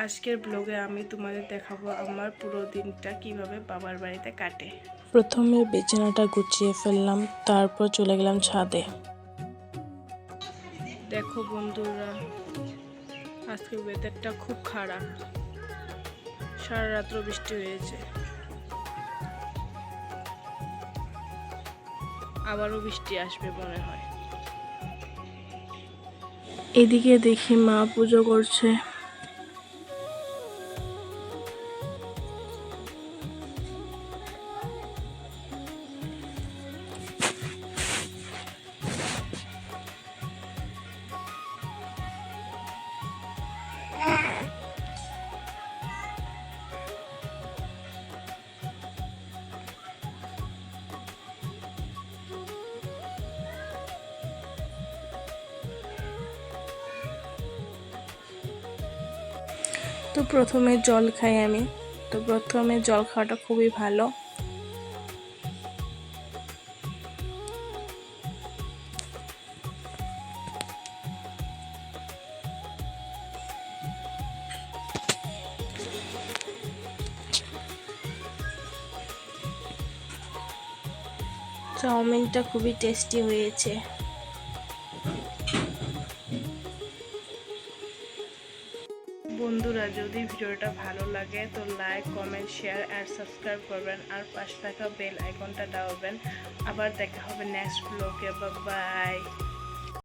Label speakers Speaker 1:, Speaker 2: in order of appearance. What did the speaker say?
Speaker 1: আজকের ব্লগে আমি তোমাদের দেখাবো আমার পুরো দিনটা কিভাবে বাবার বাড়িতে কাটে।
Speaker 2: প্রথমে বিছানাটা গুছিয়ে ফেললাম, তারপর চলে গেলাম ছাদে।
Speaker 1: দেখো বন্ধুরা, আজকে ওয়েদারটা খুব খারাপ, সারা রাত্র বৃষ্টি হয়েছে, আবারও বৃষ্টি আসবে মনে হয়। এদিকে দেখি মা পুজো করছে। তো প্রথমে জল খাই আমি। তো প্রথমে জল খাওয়াটা খুবই ভালো। চাউমিনটা খুবই টেস্টি হয়েছে। বন্ধুরা, যদি ভিডিওটা ভালো লাগে তো লাইক, কমেন্ট, শেয়ার আর সাবস্ক্রাইব করবেন, আর পাশে থাকা বেল আইকনটা দাবাবেন। আবার দেখা হবে নেক্সট ব্লগে। বাই।